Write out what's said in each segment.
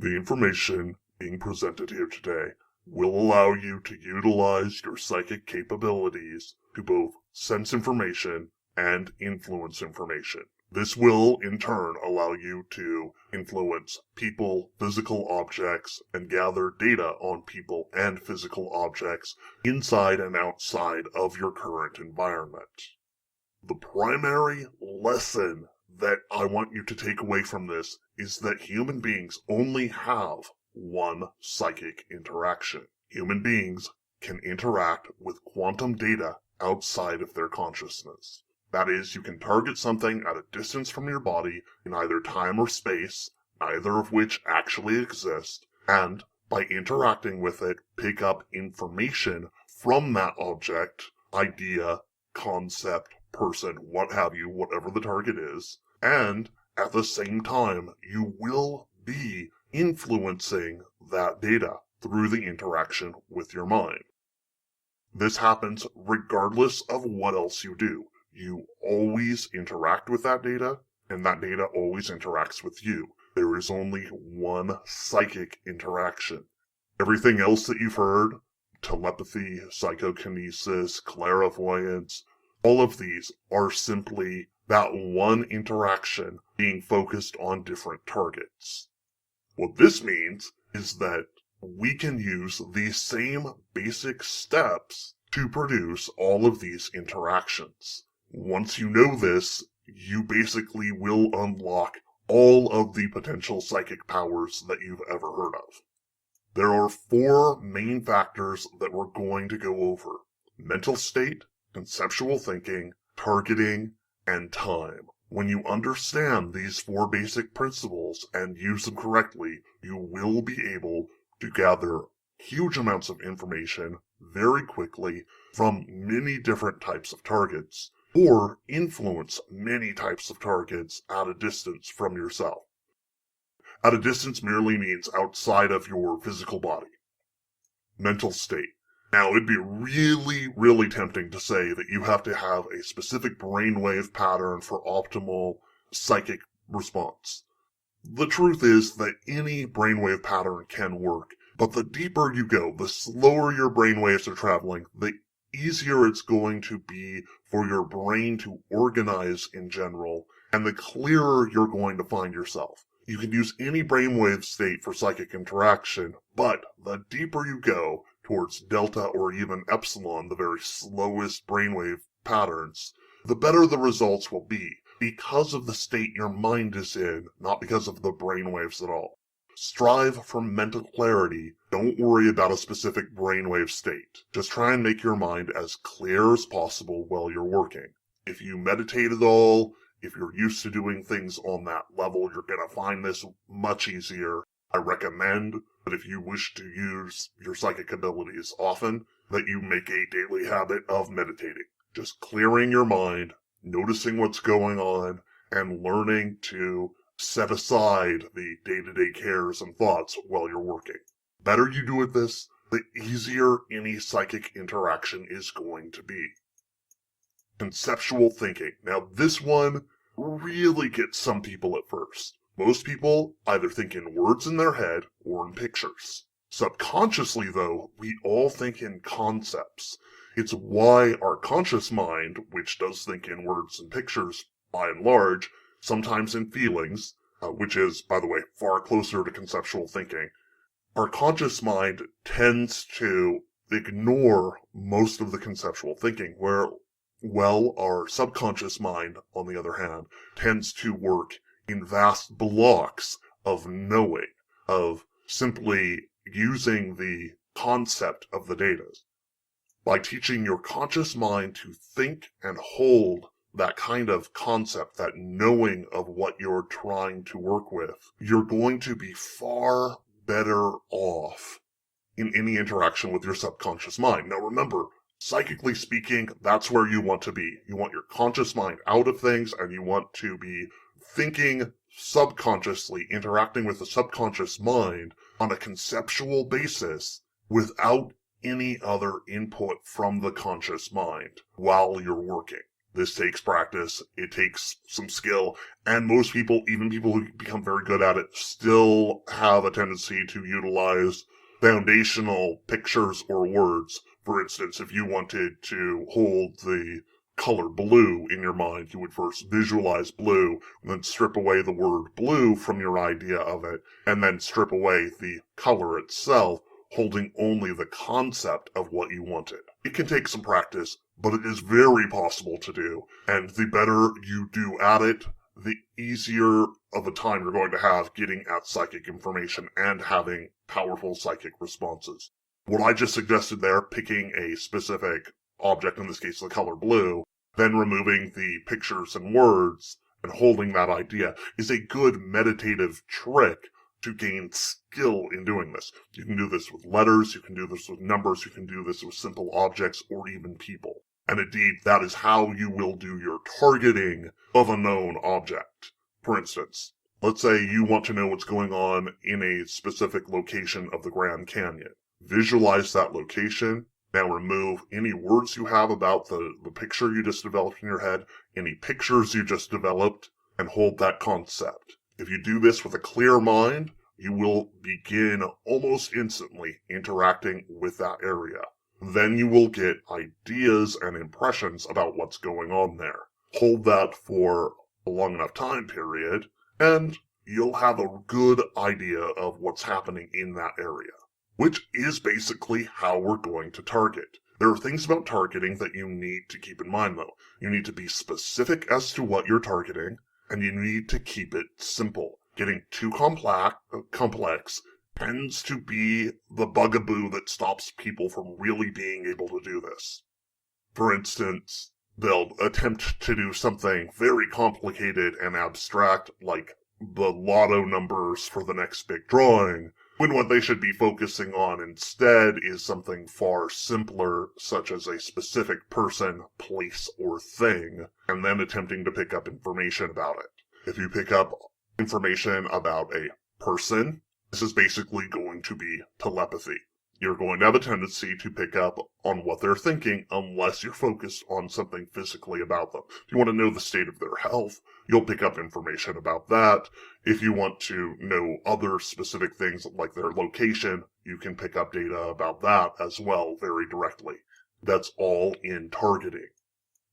The information being presented here today will allow you to utilize your psychic capabilities to both sense information and influence information. This will, in turn, allow you to influence people, physical objects, and gather data on people and physical objects inside and outside of your current environment. The primary lesson that I want you to take away from this is that human beings only have one psychic interaction. Human beings can interact with quantum data outside of their consciousness. That is, you can target something at a distance from your body in either time or space, neither of which actually exist, and by interacting with it, pick up information from that object, idea, concept, person, what have you, whatever the target is, and at the same time, you will be influencing that data through the interaction with your mind. This happens regardless of what else you do. You always interact with that data, and that data always interacts with you. There is only one psychic interaction. Everything else that you've heard, telepathy, psychokinesis, clairvoyance, all of these are simply that one interaction being focused on different targets. What this means is that we can use these same basic steps to produce all of these interactions. Once you know this, you basically will unlock all of the potential psychic powers that you've ever heard of. There are 4 main factors that we're going to go over: mental state, conceptual thinking, targeting, and time. When you understand these 4 basic principles and use them correctly, you will be able to gather huge amounts of information very quickly from many different types of targets, or influence many types of targets at a distance from yourself. At a distance merely means outside of your physical body. Mental state. Now, it'd be really tempting to say that you have to have a specific brainwave pattern for optimal psychic response. The truth is that any brainwave pattern can work, but the deeper you go, the slower your brainwaves are traveling, the easier it's going to be for your brain to organize in general, and the clearer you're going to find yourself. You can use any brainwave state for psychic interaction, but the deeper you go towards delta or even epsilon, the very slowest brainwave patterns, the better the results will be, because of the state your mind is in, not because of the brainwaves at all. Strive for mental clarity. Don't worry about a specific brainwave state. Just try and make your mind as clear as possible while you're working. If you meditate at all, if you're used to doing things on that level, you're going to find this much easier. I recommend that if you wish to use your psychic abilities often, that you make a daily habit of meditating. Just clearing your mind, noticing what's going on, and learning to set aside the day-to-day cares and thoughts while you're working. The better you do at this, the easier any psychic interaction is going to be. Conceptual thinking. Now, this one really gets some people at first. Most people either think in words in their head or in pictures. Subconsciously, though, we all think in concepts. It's why our conscious mind, which does think in words and pictures by and large, sometimes in feelings, which is, by the way, far closer to conceptual thinking, our conscious mind tends to ignore most of the conceptual thinking, where, well, our subconscious mind, on the other hand, tends to work in vast blocks of knowing, of simply using the concept of the data. By teaching your conscious mind to think and hold that kind of concept, that knowing of what you're trying to work with, you're going to be far better off in any interaction with your subconscious mind. Now remember, psychically speaking, that's where you want to be. You want your conscious mind out of things, and you want to be thinking subconsciously, interacting with the subconscious mind on a conceptual basis without any other input from the conscious mind while you're working. This takes practice, it takes some skill, and most people, even people who become very good at it, still have a tendency to utilize foundational pictures or words. For instance, if you wanted to hold the color blue in your mind, you would first visualize blue, and then strip away the word blue from your idea of it, and then strip away the color itself, holding only the concept of what you wanted. It can take some practice, but it is very possible to do, and the better you do at it, the easier of a time you're going to have getting at psychic information and having powerful psychic responses. What I just suggested there, picking a specific object, in this case the color blue, then removing the pictures and words and holding that idea, is a good meditative trick to gain skill in doing this. You can do this with letters, you can do this with numbers, you can do this with simple objects or even people. And indeed, that is how you will do your targeting of a known object. For instance, let's say you want to know what's going on in a specific location of the Grand Canyon. Visualize that location. Now remove any words you have about the picture you just developed in your head, any pictures you just developed, and hold that concept. If you do this with a clear mind, you will begin almost instantly interacting with that area. Then you will get ideas and impressions about what's going on there. Hold that for a long enough time period, and you'll have a good idea of what's happening in that area. Which is basically how we're going to target. There are things about targeting that you need to keep in mind, though. You need to be specific as to what you're targeting, and you need to keep it simple. Getting too complex tends to be the bugaboo that stops people from really being able to do this. For instance, they'll attempt to do something very complicated and abstract, like the lotto numbers for the next big drawing, when what they should be focusing on instead is something far simpler, such as a specific person, place, or thing, and then attempting to pick up information about it. If you pick up information about a person, this is basically going to be telepathy. You're going to have a tendency to pick up on what they're thinking unless you're focused on something physically about them. If you want to know the state of their health, you'll pick up information about that. If you want to know other specific things like their location, you can pick up data about that as well very directly. That's all in targeting.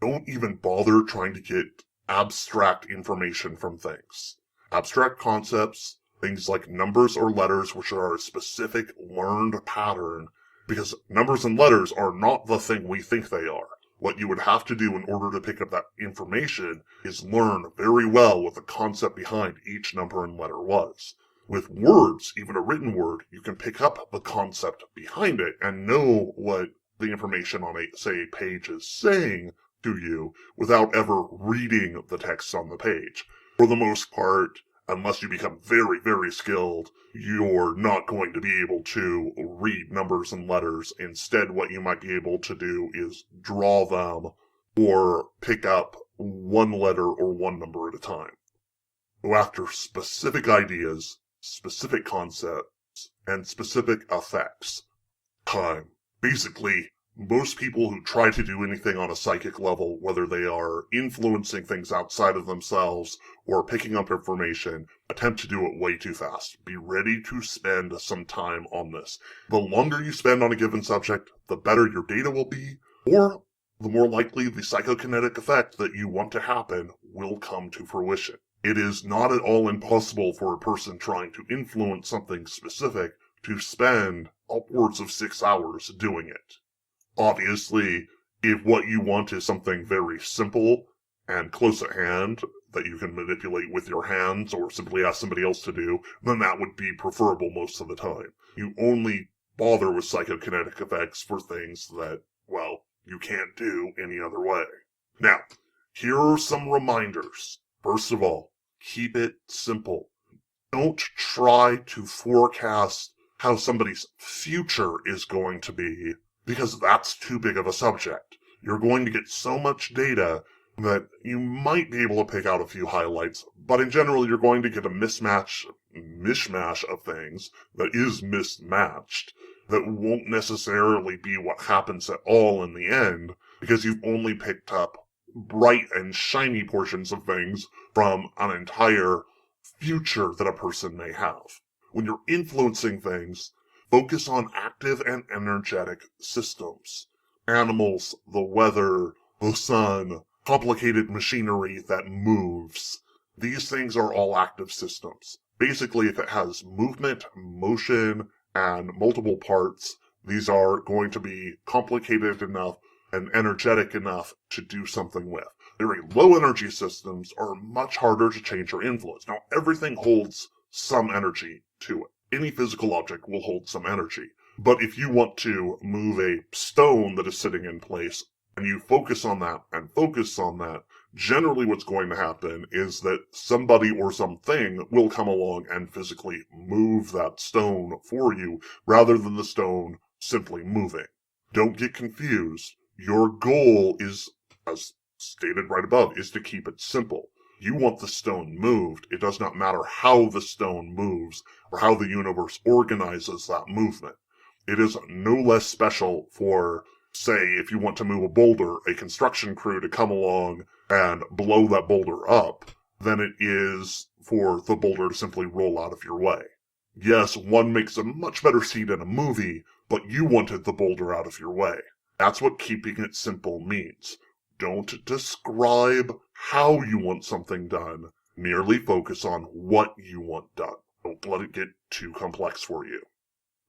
Don't even bother trying to get abstract information from things. Abstract concepts, things like numbers or letters, which are a specific learned pattern, because numbers and letters are not the thing we think they are. What you would have to do in order to pick up that information is learn very well what the concept behind each number and letter was. With words, even a written word, you can pick up the concept behind it and know what the information on a page is saying to you without ever reading the text on the page. For the most part, unless you become very, very skilled, you're not going to be able to read numbers and letters. Instead, what you might be able to do is draw them or pick up one letter or one number at a time. Go after specific ideas, specific concepts, and specific effects. Time. Basically, most people who try to do anything on a psychic level, whether they are influencing things outside of themselves or picking up information, attempt to do it way too fast. Be ready to spend some time on this. The longer you spend on a given subject, the better your data will be, or the more likely the psychokinetic effect that you want to happen will come to fruition. It is not at all impossible for a person trying to influence something specific to spend upwards of 6 hours doing it. Obviously, if what you want is something very simple and close at hand that you can manipulate with your hands or simply ask somebody else to do, then that would be preferable most of the time. You only bother with psychokinetic effects for things that, well, you can't do any other way. Now, here are some reminders. First of all, keep it simple. Don't try to forecast how somebody's future is going to be, because that's too big of a subject. You're going to get so much data that you might be able to pick out a few highlights, but in general you're going to get a mishmash of things that is mismatched, that won't necessarily be what happens at all in the end, because you've only picked up bright and shiny portions of things from an entire future that a person may have. When you're influencing things, focus on active and energetic systems. Animals, the weather, the sun, complicated machinery that moves. These things are all active systems. Basically, if it has movement, motion, and multiple parts, these are going to be complicated enough and energetic enough to do something with. Very low energy systems are much harder to change or influence. Now, everything holds some energy to it. Any physical object will hold some energy. But if you want to move a stone that is sitting in place, and you focus on that and focus on that, generally what's going to happen is that somebody or something will come along and physically move that stone for you, rather than the stone simply moving. Don't get confused. Your goal is, as stated right above, is to keep it simple. You want the stone moved. It does not matter how the stone moves or how the universe organizes that movement. It is no less special for, say, if you want to move a boulder, a construction crew to come along and blow that boulder up, than it is for the boulder to simply roll out of your way. Yes, one makes a much better scene in a movie, but you wanted the boulder out of your way. That's what keeping it simple means. Don't describe how you want something done. Merely focus on what you want done. Don't let it get too complex for you.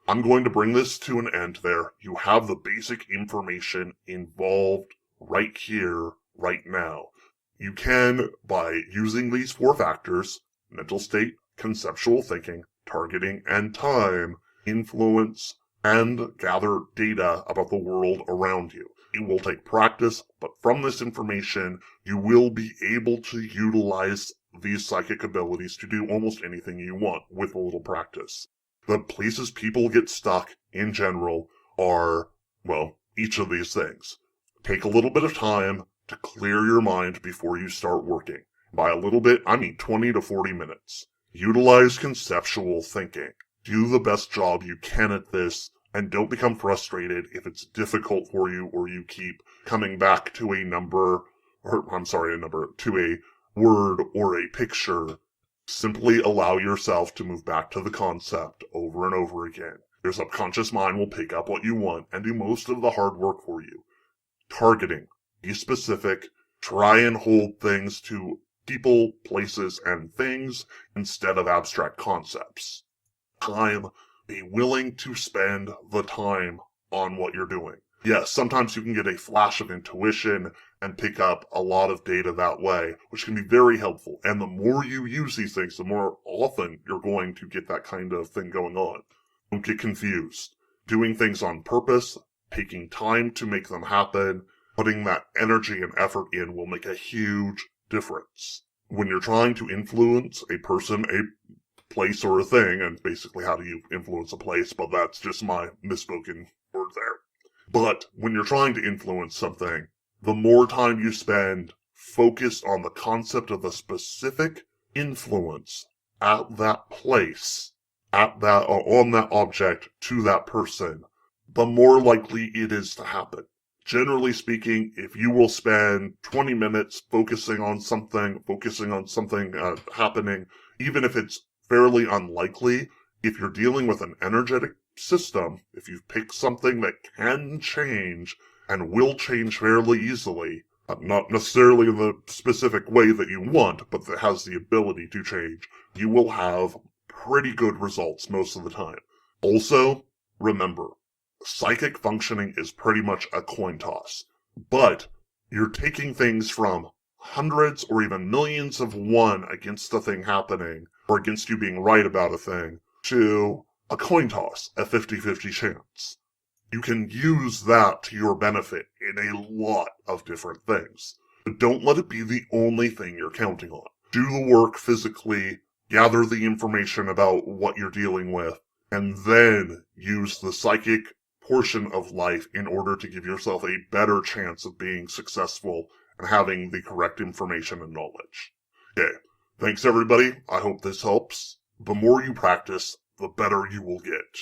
I'm going to bring this to an end there. You have the basic information involved right here, right now. You can, by using these 4 factors, mental state, conceptual thinking, targeting, and time, influence and gather data about the world around you. It will take practice, but from this information, you will be able to utilize these psychic abilities to do almost anything you want with a little practice. The places people get stuck, in general, are, well, each of these things. Take a little bit of time to clear your mind before you start working. By a little bit, I mean 20 to 40 minutes. Utilize conceptual thinking. Do the best job you can at this, and don't become frustrated if it's difficult for you or you keep coming back to a word or a picture. Simply allow yourself to move back to the concept over and over again. Your subconscious mind will pick up what you want and do most of the hard work for you. Targeting. Be specific. Try and hold things to people, places, and things instead of abstract concepts. Time. Be willing to spend the time on what you're doing. Yes, sometimes you can get a flash of intuition and pick up a lot of data that way, which can be very helpful. And the more you use these things, the more often you're going to get that kind of thing going on. Don't get confused. Doing things on purpose, taking time to make them happen, putting that energy and effort in will make a huge difference. When you're trying to influence a person, a place, or a thing, and basically how do you influence a place, but that's just my misspoken word there. But when you're trying to influence something, the more time you spend focused on the concept of a specific influence at that place, on that object, to that person, the more likely it is to happen. Generally speaking, if you will spend 20 minutes focusing on something happening, even if it's fairly unlikely, if you're dealing with an energetic system, if you've picked something that can change and will change fairly easily, not necessarily in the specific way that you want, but that has the ability to change, you will have pretty good results most of the time. Also, remember, psychic functioning is pretty much a coin toss, but you're taking things from hundreds or even millions of one against the thing happening, or against you being right about a thing, to a coin toss, a 50-50 chance. You can use that to your benefit in a lot of different things. But don't let it be the only thing you're counting on. Do the work physically, gather the information about what you're dealing with, and then use the psychic portion of life in order to give yourself a better chance of being successful and having the correct information and knowledge. Okay, thanks everybody. I hope this helps. The more you practice, the better you will get.